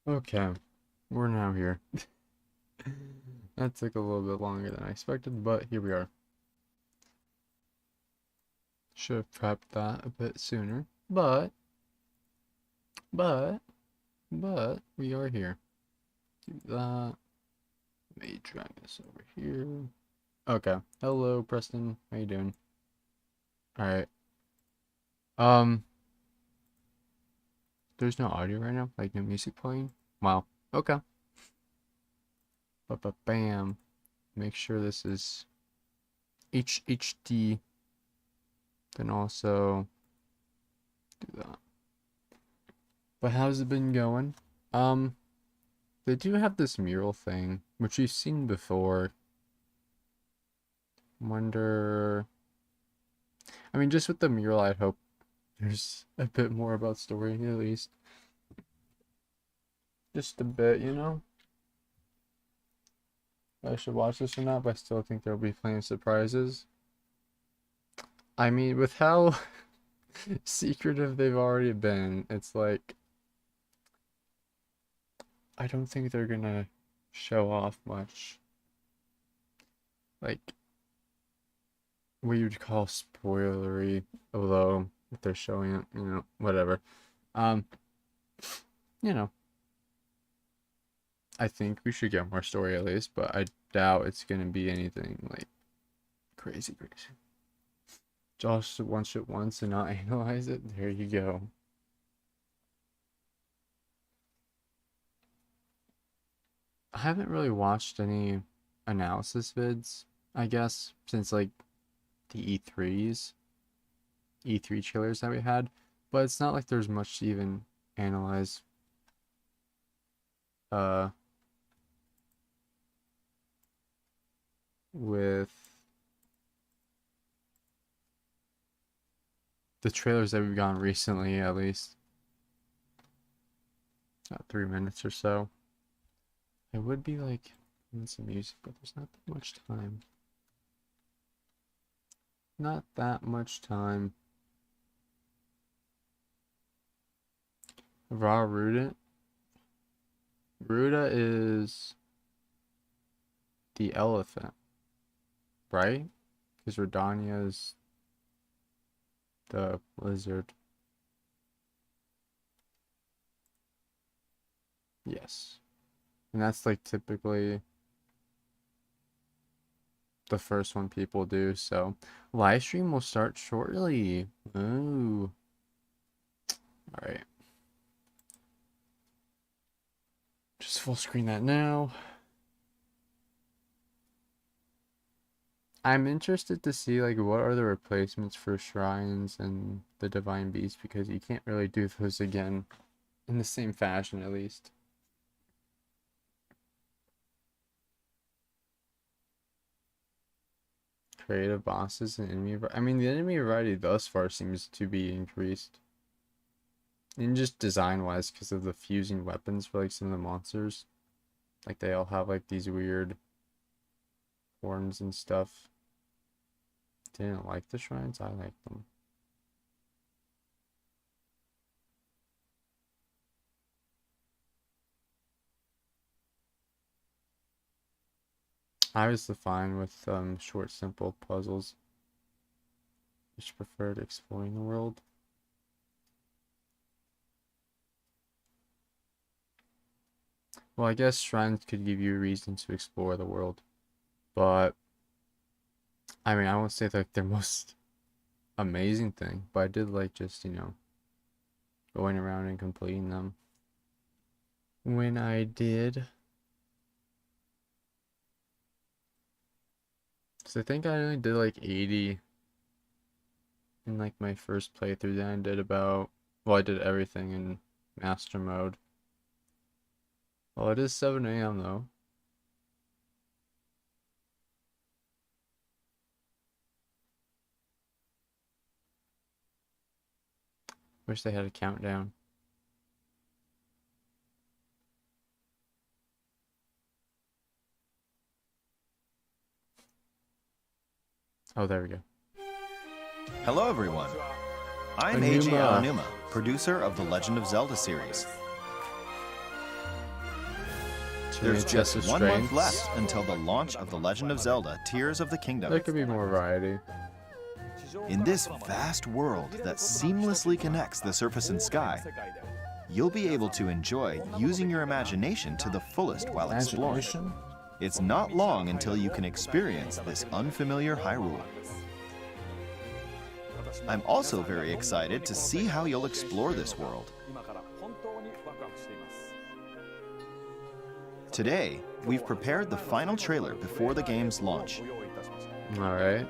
Okay, we're now here. That took a little bit longer than I expected, but here we are. Should have prepped that a bit sooner, but, but we are here. Do that. Let me drag this over here. Okay. Hello, Preston. How you doing? All right. Um, there's no audio right now, like no music playing. Wow. Okay. But bam. Make sure this is HD. Then also do that. But how's it been going? Um, they do have this mural thing, which we've seen before. Wonder. I mean, just with the mural, I'd hope there's a bit more about story, at least. Just a bit, you know? I should watch this or not, but I still think there'll be plenty of surprises. I mean, with how secretive they've already been, it's like, I don't think they're gonna show off much. Like, what you'd call spoilery, although if they're showing it, whatever. Um, you know, I think we should get more story at least, but I doubt it's gonna be anything like crazy, crazy. Just watch it once and not analyze it. There you go. I haven't really watched any analysis vids, I guess, since like the E3 trailers that we had, but it's not like there's much to even analyze. Uh, with the trailers that we've gotten recently, at least. About 3 minutes or so. It would be like some music, but there's not that much time. Not that much time. Raw Ruda. Ruda is the elephant, right? Because Rodania is the lizard. Yes. And that's like typically the first one people do. So live stream will start shortly. Ooh. All right. Just full screen that now. I'm interested to see like what are the replacements for shrines and the divine beast, because you can't really do those again in the same fashion, at least. Creative bosses and I mean, the enemy variety thus far seems to be increased. And just design wise, because of the fusing weapons for like some of the monsters. Like they all have like these weird horns and stuff. Didn't like the shrines, I like them. I was fine with short, simple puzzles. Just preferred exploring the world. Well, I guess shrines could give you a reason to explore the world, but I mean, I won't say like their most amazing thing, but I did like just, going around and completing them. When I did, because I think I only did like 80 in like my first playthrough, then I did about, well, I did everything in master mode. Well, it is 7 a.m. though. Wish they had a countdown. Oh, there we go. Hello, everyone. I'm AJ Anuma. Aonuma, producer of the Legend of Zelda series. There's just excessive 1 month strengths. left until the launch of The Legend of Zelda Tears of the Kingdom. There could be more variety. In this vast world that seamlessly connects the surface and sky, you'll be able to enjoy using your imagination to the fullest while exploring. It's not long until you can experience this unfamiliar Hyrule. I'm also very excited to see how you'll explore this world. Today, we've prepared the final trailer before the game's launch. Alright.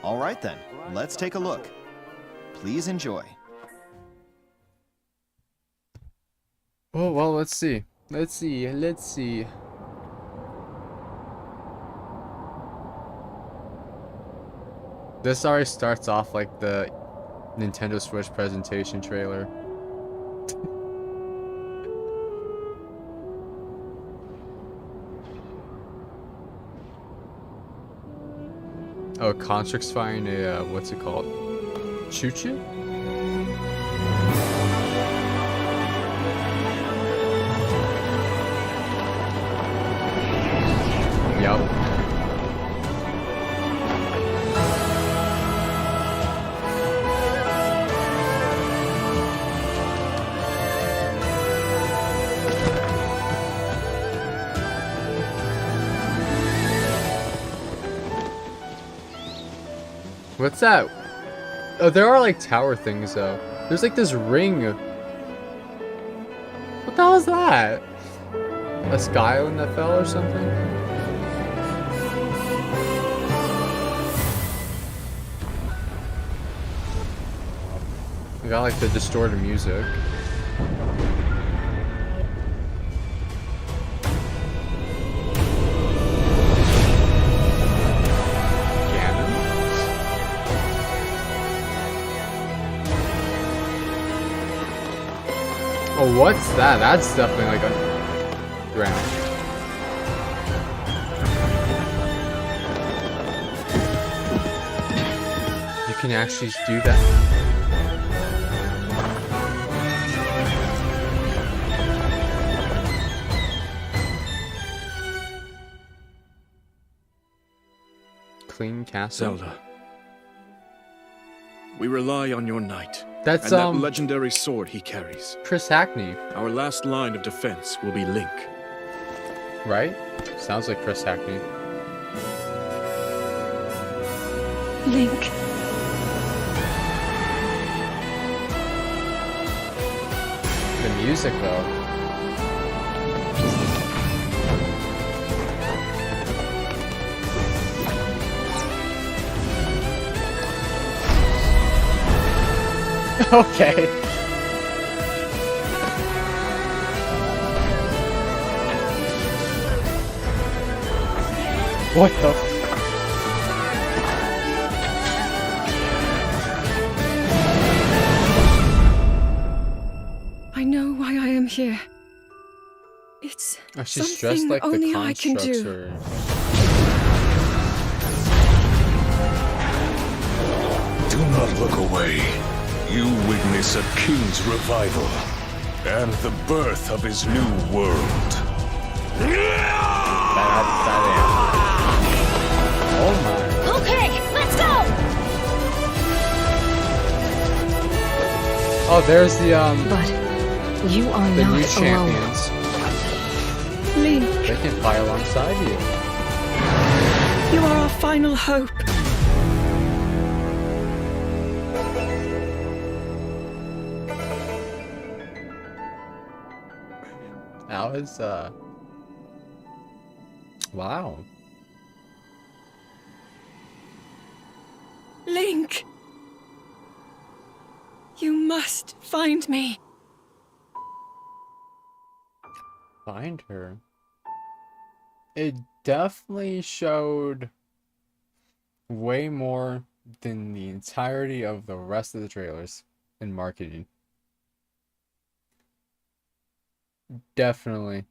Alright then, let's take a look. Please enjoy. Oh, well, let's see. Let's see. This already starts off like the Nintendo Switch presentation trailer. Oh, Contric's firing a, what's it called? Choo-choo? Yup. What's that? Oh, there are like tower things though. There's like this ring. What the hell is that? A sky island that fell or something? We got like the distorted music. Oh, what's that? That's definitely like a ground. You can actually do that. Clean castle. Zelda, we rely on your knight. That's and that legendary sword he carries. Chris Hackney. Our last line of defense will be Link. Right? Sounds like Chris Hackney. Link. The music though. Okay. What the? I know why I am here. It's Oh, she's dressed something like only the I can constructs do. or... Do not look away. You witness a king's revival and the birth of his new world. Oh my. Okay, let's go! Oh, there's the But you are the not new alone. champions. Link, They can fly alongside you. you are our final hope. That was wow. Link! You must find me. Find her. It definitely showed way more than the entirety of the rest of the trailers in marketing. Definitely.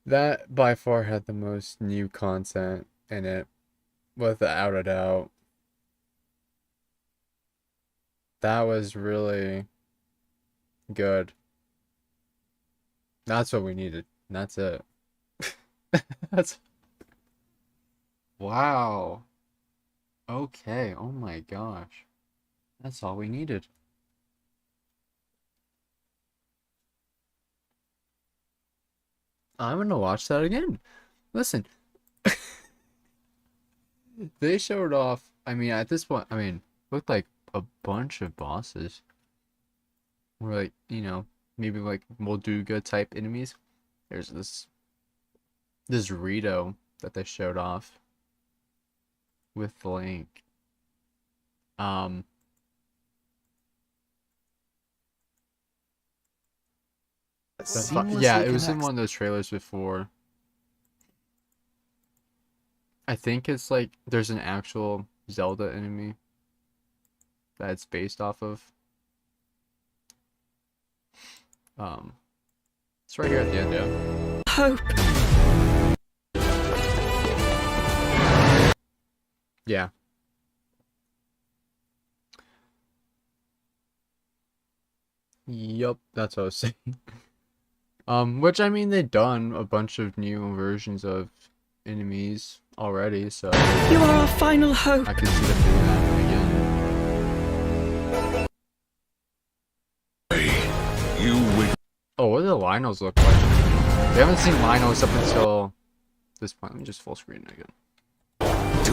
That by far had the most new content in it, without a doubt. That was really good. That's what we needed. That's it. That's wow. Okay. Oh my gosh. That's all we needed. I'm gonna watch that again. Listen, they showed off. I mean, at this point, I mean, looked like a bunch of bosses. Or like, maybe like Molduga type enemies. There's this Rito that they showed off with Link. Um, yeah, Seamlessly it was in connects. one of those trailers before. I think it's like there's an actual Zelda enemy that it's based off of. Um, it's right here at the end, yeah. Hope. Yeah. Yup, that's what I was saying. Which I mean they've done a bunch of new versions of enemies already, so You are our final hope. I could see them doing that again. You witness Oh, what do the Lionels look like? We haven't seen Lionels up until this point. Let me just full screen it again. do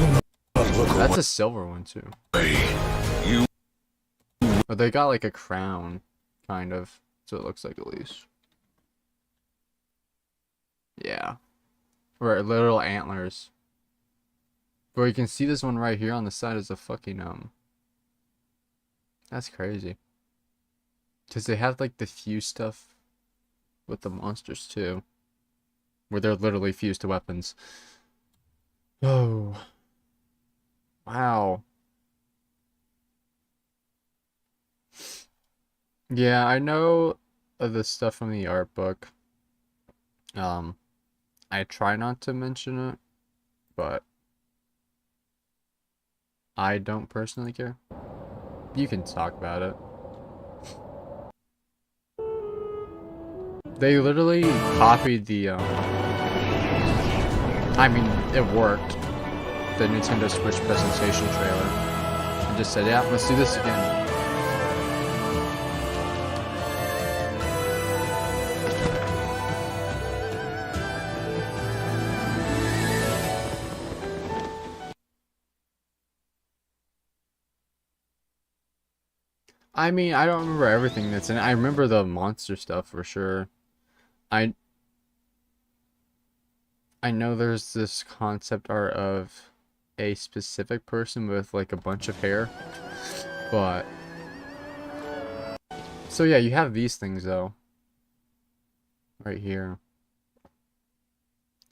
not look That's a silver one too. away. You But they got like a crown, kind of. So it looks like at least. Yeah. Or little antlers. But you can see this one right here on the side is a fucking that's crazy. Cause they have like the fuse stuff with the monsters too. Where they're literally fused to weapons. Oh. Wow. Yeah, I know the stuff from the art book. I try not to mention it, but I don't personally care. You can talk about it. They literally copied I mean, it worked. The Nintendo Switch presentation trailer. And just said, yeah, let's do this again. I mean, I don't remember everything that's in it. I remember the monster stuff for sure. I I know there's this concept art of a specific person with like a bunch of hair. But so yeah, you have these things though. Right here.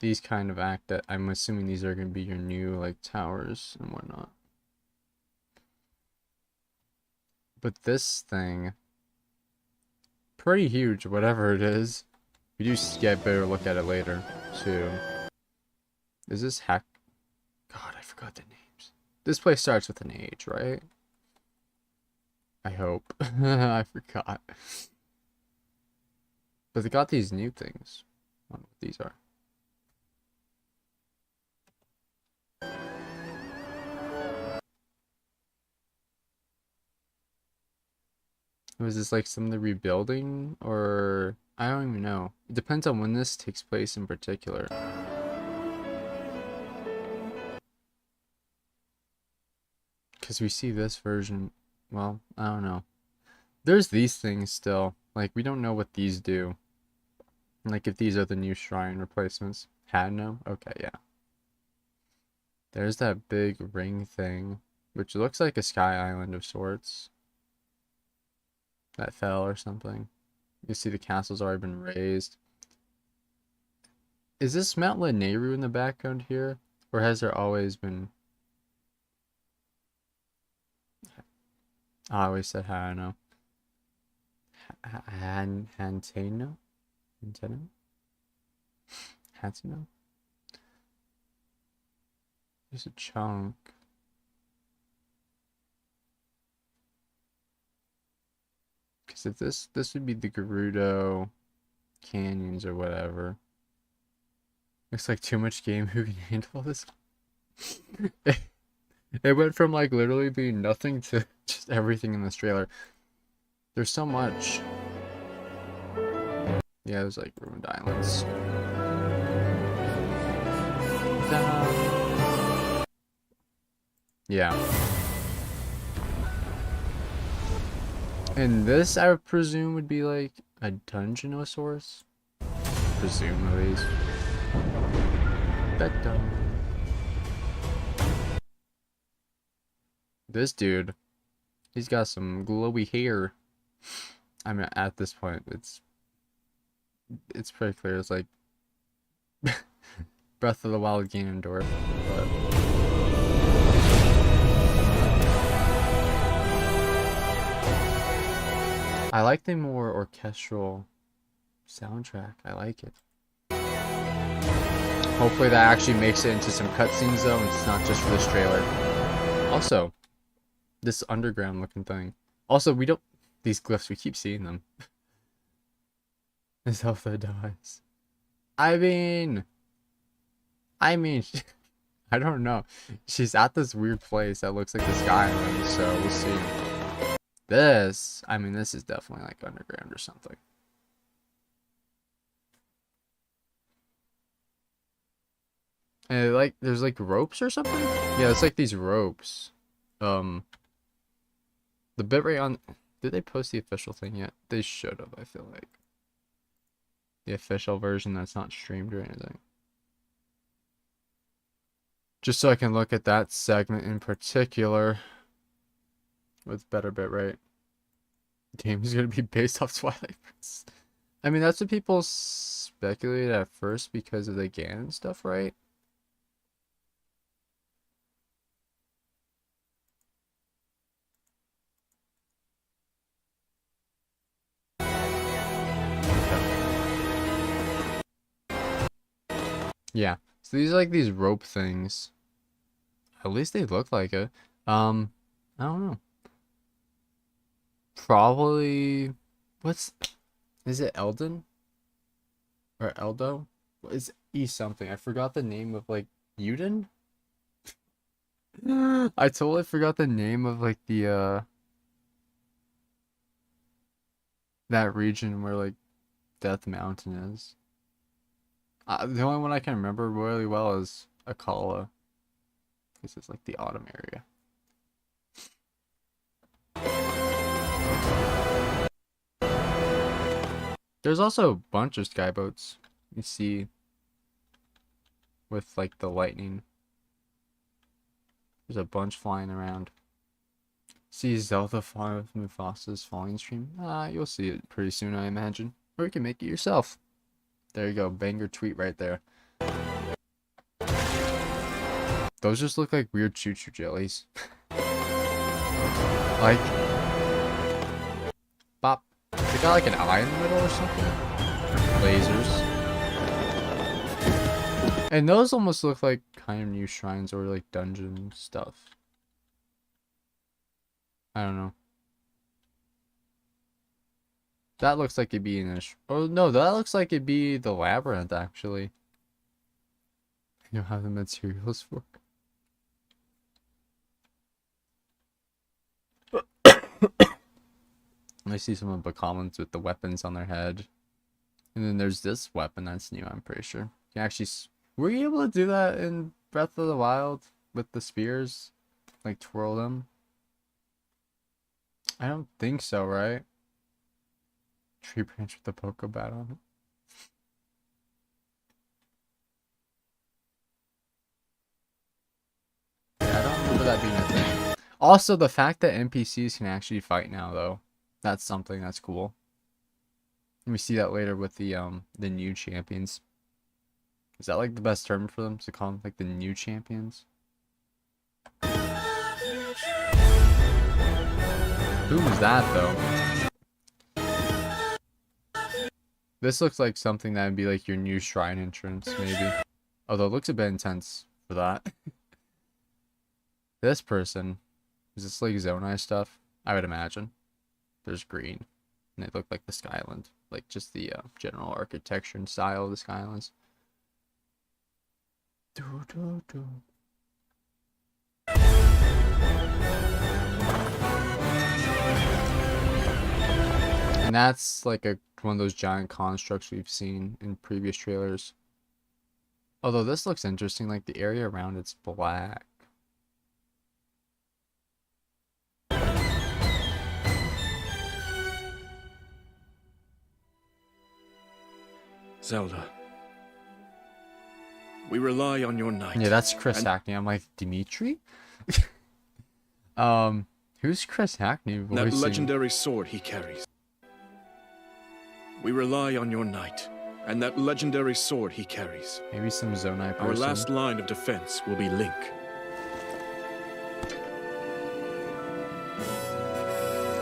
These kind of act that I'm assuming these are gonna be your new like towers and whatnot. But this thing, pretty huge, whatever it is. We do get a better look at it later, too. Is this hack? God, I forgot the names. This place starts with an H, right? I hope. I forgot. But they got these new things. I don't know what these are. Was this like some of the rebuilding? Or I don't even know. It depends on when this takes place in particular. Because we see this version. Well, I don't know. There's these things still. Like, we don't know what these do. Like, if these are the new shrine replacements. Had no? Okay, yeah. There's that big ring thing. Which looks like a sky island of sorts. That fell or something. You see the castle's already been raised. Is this Mount Lanayru in the background here? Or has there always been... I always said Hano. Hanteno? Hanteno? Hatsuno? There's a chunk. Because if this would be the Gerudo canyons or whatever. Looks like too much game. Who can handle this? It went from like literally being nothing to just everything in this trailer. There's so much. Yeah, there's like ruined islands. Yeah. And this, I would presume, would be like a Dungeonosaurus. Presume, at least. This dude, he's got some glowy hair. I mean, at this point, it's pretty clear. It's like Breath of the Wild Ganondorf, but I like the more orchestral soundtrack. I like it. Hopefully that actually makes it into some cutscenes though, and it's not just for this trailer. Also, this underground looking thing. Also, we don't... These glyphs, we keep seeing them. Zelda dies. I mean, I don't know. She's at this weird place that looks like the Sky Island, so we'll see. This, I mean, this is definitely like underground or something. And like, there's like ropes or something? Yeah, it's like these ropes. The bitrate on... Did they post the official thing yet? They should have, I feel like. The official version that's not streamed or anything. Just so I can look at that segment in particular. With better bitrate. The game is going to be based off Twilight Princess. I mean, that's what people speculated at first because of the Ganon stuff, right? Yeah. So these are like these rope things. At least they look like it. I don't know. Probably... Is it Eldon? Or Eldo? It's E something. I forgot the name of like... Uden? I totally forgot the name of like the that region where like Death Mountain is. The only one I can remember really well is Akala. This is like the autumn area. There's also a bunch of skyboats you see with like the lightning. There's a bunch flying around. See Zelda fly with Mufasa's falling stream? You'll see it pretty soon, I imagine. Or you can make it yourself. There you go, banger tweet right there. Those just look like weird choo-choo jellies. Like... Bop. They got like an eye in the middle or something? Lasers. And those almost look like kind of new shrines or like dungeon stuff. I don't know. That looks like it'd be in a... Oh no, that looks like it'd be the labyrinth actually. You know how the materials work. I see some of the comments with the weapons on their head. And then there's this weapon that's new, I'm pretty sure. You actually... Were you able to do that in Breath of the Wild? With the spears? Like twirl them? I don't think so, right? Tree branch with the Poké Bat on it. Yeah, I don't remember that being a thing. Also, the fact that NPCs can actually fight now, though. That's something that's cool. And we see that later with the new champions. Is that like the best term for them to call them, like the new champions? Who was that though? This looks like something that would be like your new shrine entrance, maybe. Although it looks a bit intense for that. This person, is this like Zonai stuff? I would imagine. There's green, and they look like the Sky Island. like just the general architecture and style of the Skylands. And that's like one of those giant constructs we've seen in previous trailers. Although this looks interesting, like the area around it's black. Zelda, we rely on your knight. Yeah, that's Chris Hackney. I'm like, Dimitri? Who's Chris Hackney voicing? That legendary sword he carries. We rely on your knight, and that legendary sword he carries. Maybe some Zonai person. Our last line of defense will be Link.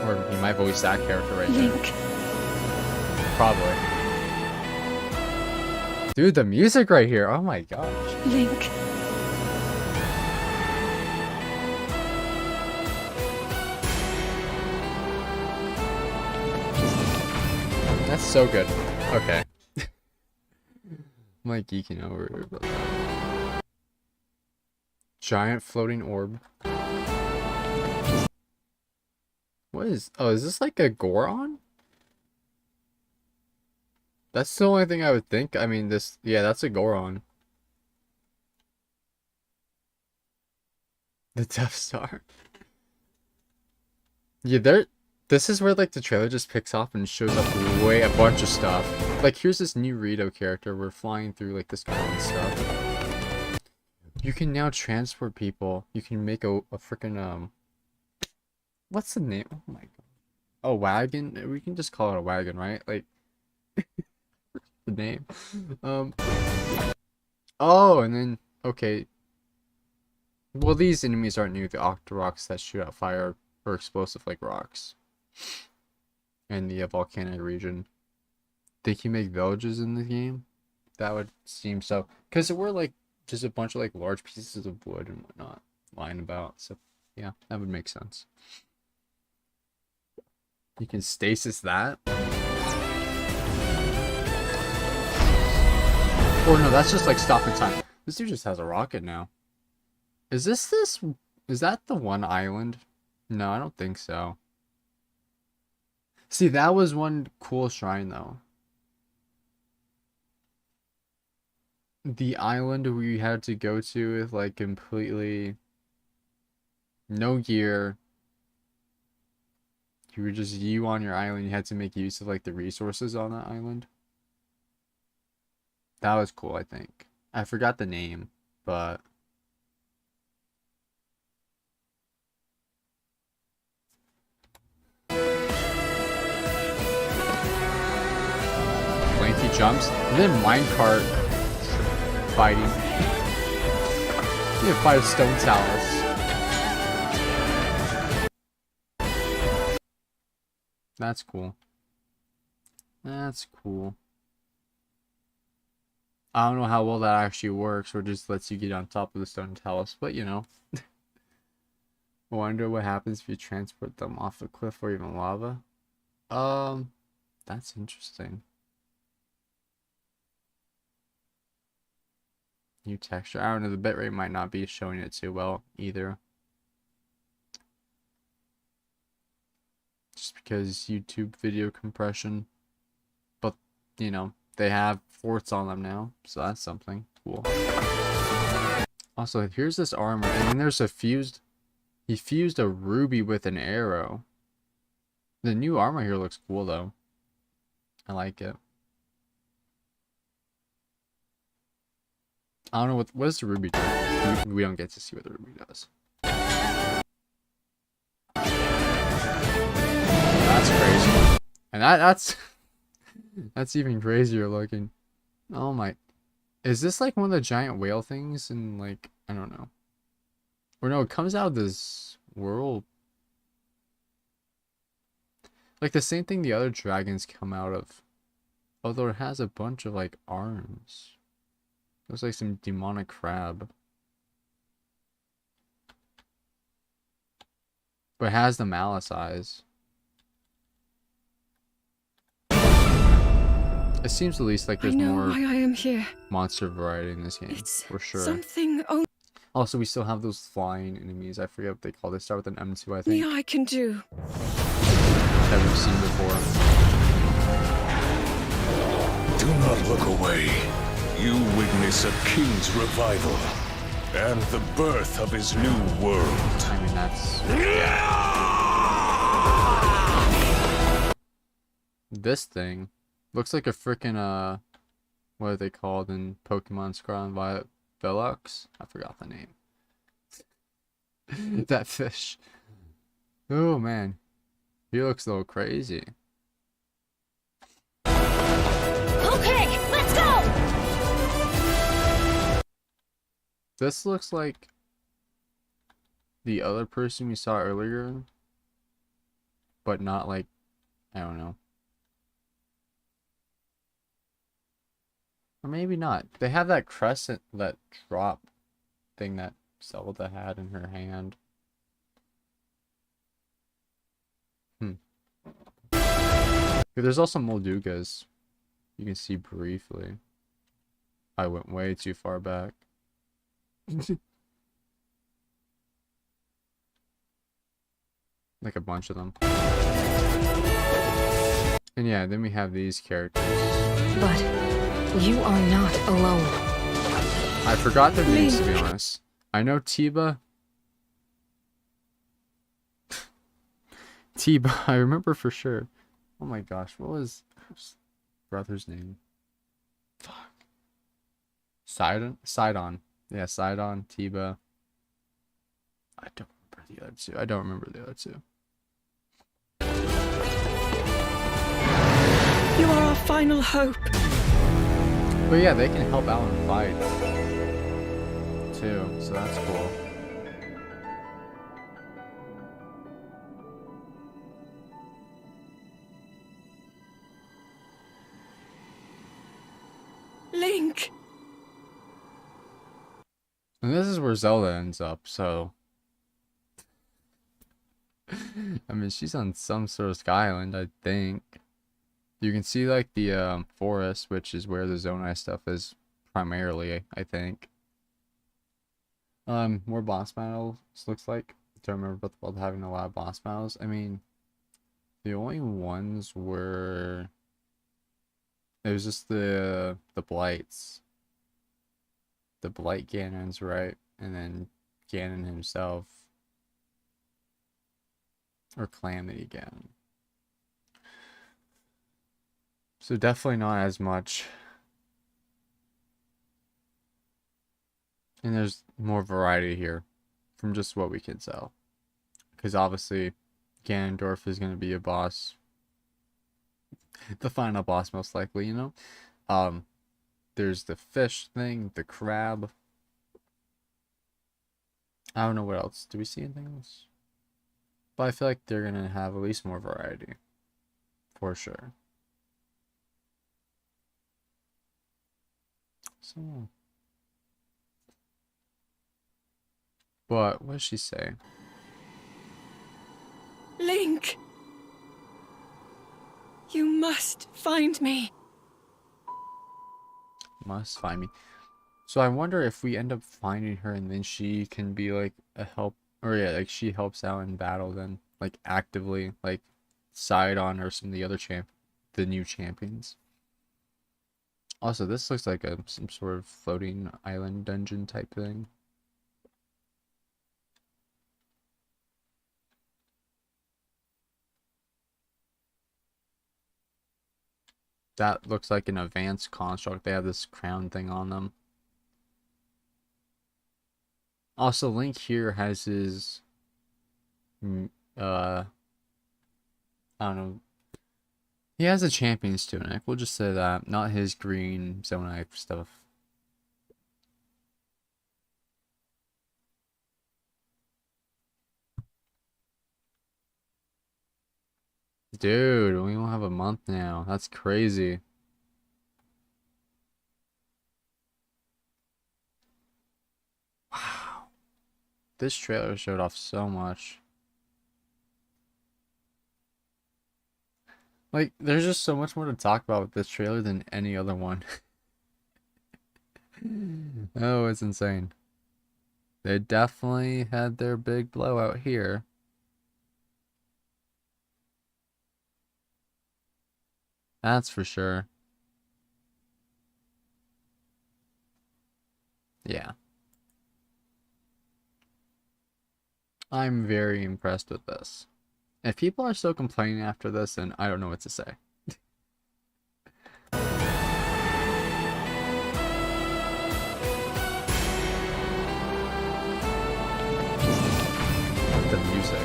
Or he might voice that character right there. Link. Probably. Dude, the music right here. Oh my gosh. Link. That's so good. Okay. I'm like geeking over here about that. Giant floating orb. What is... Oh, is this like a Goron? That's the only thing I would think. I mean, this... Yeah, that's a Goron. The Death Star. Yeah, there... This is where, like, the trailer just picks off and shows up a bunch of stuff. Like, here's this new Rito character. We're flying through, like, this kind of stuff. You can now transport people. You can make a freaking, what's the name? Oh my god. A wagon? We can just call it a wagon, right? Like, the name. Oh, and then, okay. Well, these enemies aren't new. The Octoroks that shoot out fire or explosive like rocks. And the volcanic region. Think you make villages in the game? That would seem so. Because there were like just a bunch of like large pieces of wood and whatnot lying about. So yeah, that would make sense. You can stasis that. Or no, that's just like stopping time. This dude just has a rocket now. Is that the one island? No, I don't think so. See, that was one cool shrine, though. The island we had to go to with, like, completely no gear. You were just you on your island. You had to make use of, like, the resources on that island. That was cool, I think. I forgot the name, but... Lengthy jumps, and then minecart fighting. You can fight a stone talus. That's cool. That's cool. I don't know how well that actually works, or just lets you get on top of the stone talus, but you know. I wonder what happens if you transport them off a cliff or even lava. That's interesting. New texture. I don't know, the bitrate might not be showing it too well either. Just because YouTube video compression. But, you know, they have forts on them now, so that's something cool. Also, here's this armor, and then there's a fused... He fused a ruby with an arrow. The new armor here looks cool, though. I like it. I don't know what does the ruby do? We don't get to see what the ruby does. That's crazy. And that's that's even crazier looking. Oh my. Is this like one of the giant whale things in like, I don't know. Or no, it comes out of this world. Like the same thing the other dragons come out of. Although it has a bunch of like arms. Looks like some demonic crab. But it has the malice eyes. It seems at least like I there's know more why I am here. monster variety in this game, It's for sure. something only Also, we still have those flying enemies. I forget what they call. They start with an M2, I think. I can do. That we've seen before. Do not look away. You witness a king's revival and the birth of his new world. I mean, that's... This thing looks like a freaking, what are they called in Pokemon Scarlet and Violet? Velox? I forgot the name. That fish. Oh, man. He looks a little crazy. Okay, let's go! This looks like the other person we saw earlier, but not like, I don't know. Or maybe not. They have that crescent, that drop thing that Zelda had in her hand. There's also Moldugas. You can see briefly. I went way too far back. Like a bunch of them. And yeah, then we have these characters. But you are not alone. I forgot their names, to be honest. I know Tiba. Tiba, I remember for sure. Oh my gosh, what was his brother's name? Fuck. Sidon. Yeah, Sidon, Tiba. I don't remember the other two. You are our final hope. But yeah, they can help Alan fight too, so that's cool. Link! And this is where Zelda ends up, so... I mean, she's on some sort of sky island, I think. You can see, like, the forest, which is where the Zonai stuff is primarily, I think. More boss battles, looks like. I don't remember about the world having a lot of boss battles. I mean, the only ones were... It was just the Blights. The Blight Ganon's, right? And then Ganon himself. Or Calamity Ganon. So definitely not as much. And there's more variety here. From just what we can tell. Because obviously, Ganondorf is going to be a boss. The final boss, most likely, you know? There's the fish thing, the crab. I don't know what else. Do we see anything else? But I feel like they're going to have at least more variety. For sure. So. But, what does she say? Link! You must find me. Must find me. So I wonder if we end up finding her and then she can be like a help, or yeah, like she helps out in battle then, like actively, like Sidon or some of the other the new champions. Also, this looks like some sort of floating island dungeon type thing. That looks like an advanced construct. They have this crown thing on them. Also, Link here has his, I don't know. He has a champion's tunic. We'll just say that. Not his green Zonai stuff. Dude, we only have a month now. That's crazy. Wow. This trailer showed off so much. Like, there's just so much more to talk about with this trailer than any other one. Oh, it's insane. They definitely had their big blowout here. That's for sure. Yeah. I'm very impressed with this. If people are still complaining after this, then I don't know what to say. The music.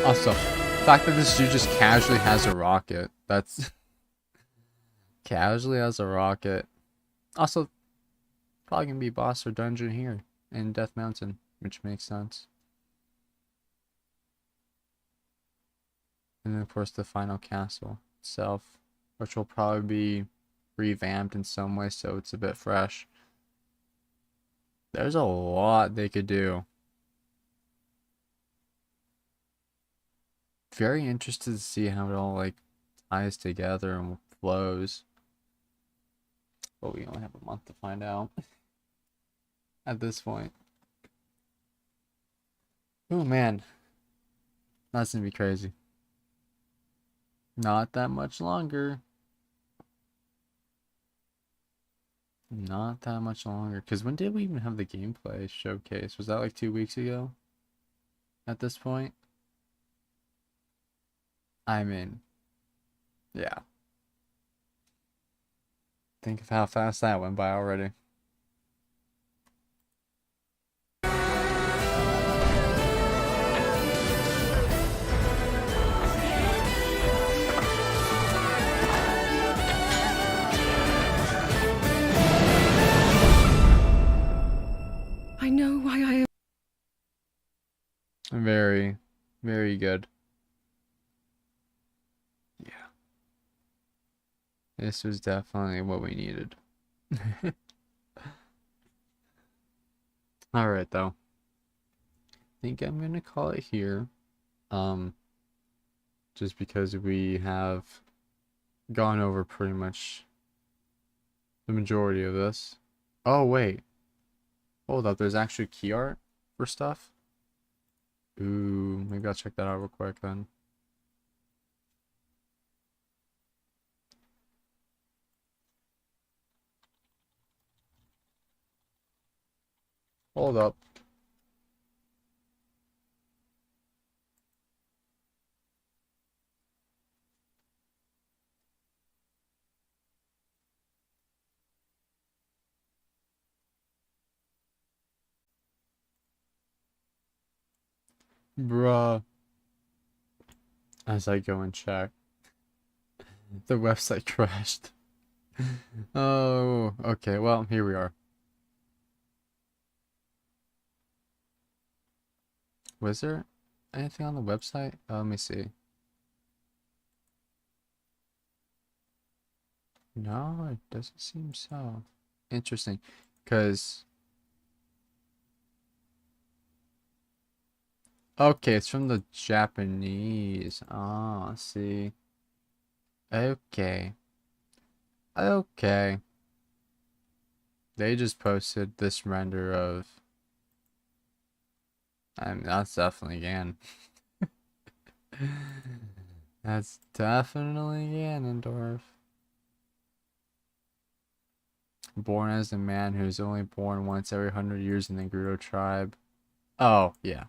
Also, the fact that this dude just casually has a rocket. That's casually has a rocket. Also, probably gonna be boss or dungeon here in Death Mountain, which makes sense. And then of course the final castle itself, which will probably be revamped in some way so it's a bit fresh. There's a lot they could do. Very interested to see how it all like ties together and flows. But we only have a month to find out at this point. Oh man, that's gonna be crazy. Not that much longer. Not that much longer. Because when did we even have the gameplay showcase? Was that like 2 weeks ago? At this point? I mean, yeah. Think of how fast that went by already. I know why I am. Very, very good. Yeah. This was definitely what we needed. Alright, though. I think I'm gonna call it here. Just because we have gone over pretty much the majority of this. Oh, wait. Hold up, there's actually key art for stuff? Ooh, maybe I'll check that out real quick then. Hold up. Bruh. As I go and check. The website crashed. Oh, okay, well, here we are. Was there anything on the website? Let me see. No, it doesn't seem so. Interesting, because... Okay, it's from the Japanese. Oh, I see. Okay. Okay. They just posted this render of... I mean, that's definitely Gan. That's definitely Ganondorf. Born as a man who's only born once every 100 years in the Gerudo tribe. Oh, yeah.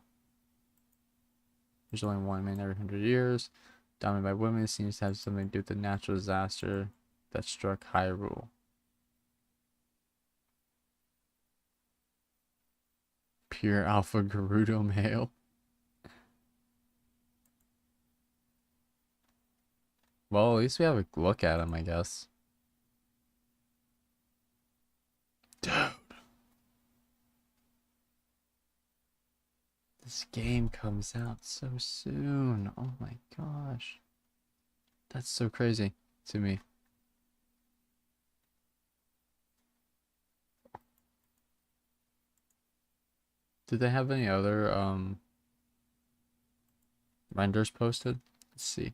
There's only one man every 100 years. Dominated by women seems to have something to do with the natural disaster that struck Hyrule. Pure alpha Gerudo male. Well, at least we have a look at him, I guess. Dude. This game comes out so soon. Oh my gosh. That's so crazy to me. Did they have any other renders posted? Let's see.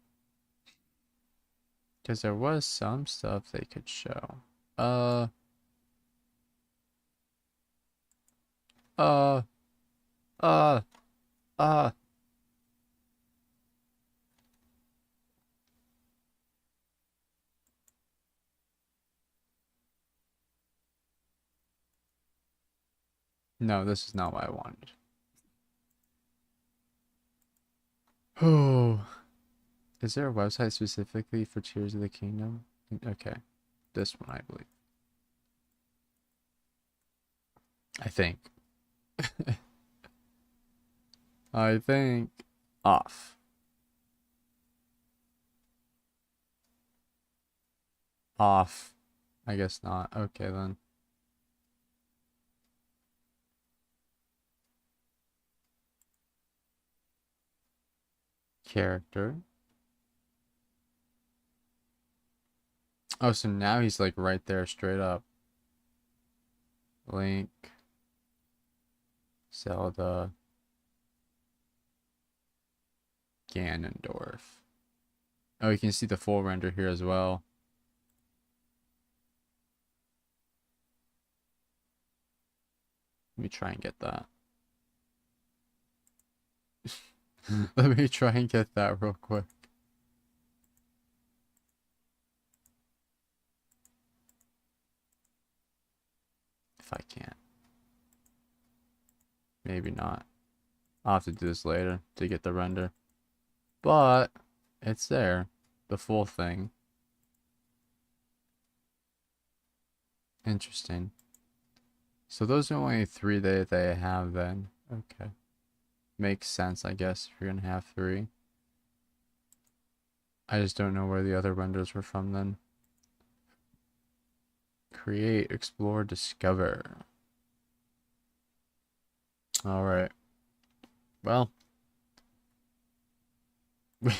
Because there was some stuff they could show. Uh, uh, uh, uh. No, this is not what I wanted. Oh. Is there a website specifically for Tears of the Kingdom? Okay. This one, I believe. I think. I think. Off. Off. I guess not. Okay, then. Character. Oh, so now he's like right there straight up. Link. Zelda. Ganondorf. Oh, you can see the full render here as well. Let me try and get that. Let me try and get that real quick. If I can. Maybe not. I'll have to do this later to get the render. But it's there. The full thing. Interesting. So those are only 3 that they have then. Okay. Makes sense, I guess, if you're gonna have 3. I just don't know where the other renders were from then. Create, explore, discover. Alright. Well.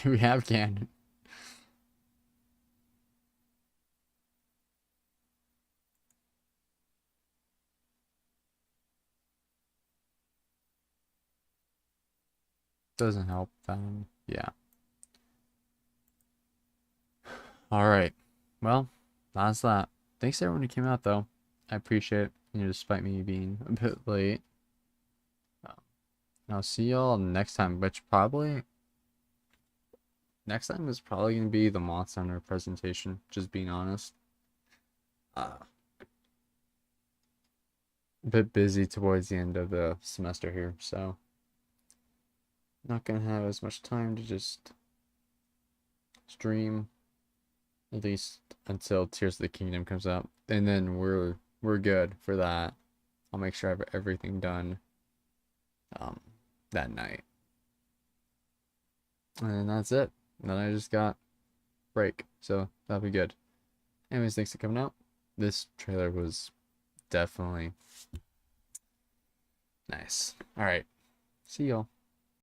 We have Ganon. Doesn't help them. Yeah. Alright. Well, that's that. Thanks to everyone who came out, though. I appreciate it, despite me being a bit late. I'll see y'all next time, which probably... Next time is probably going to be the Monster Hunter presentation, just being honest. A bit busy towards the end of the semester here, so... Not going to have as much time to just... stream. At least until Tears of the Kingdom comes out. And then we're good for that. I'll make sure I have everything done that night. And that's it. And then I just got break. So that'll be good. Anyways, thanks for coming out. This trailer was definitely nice. Alright. See y'all.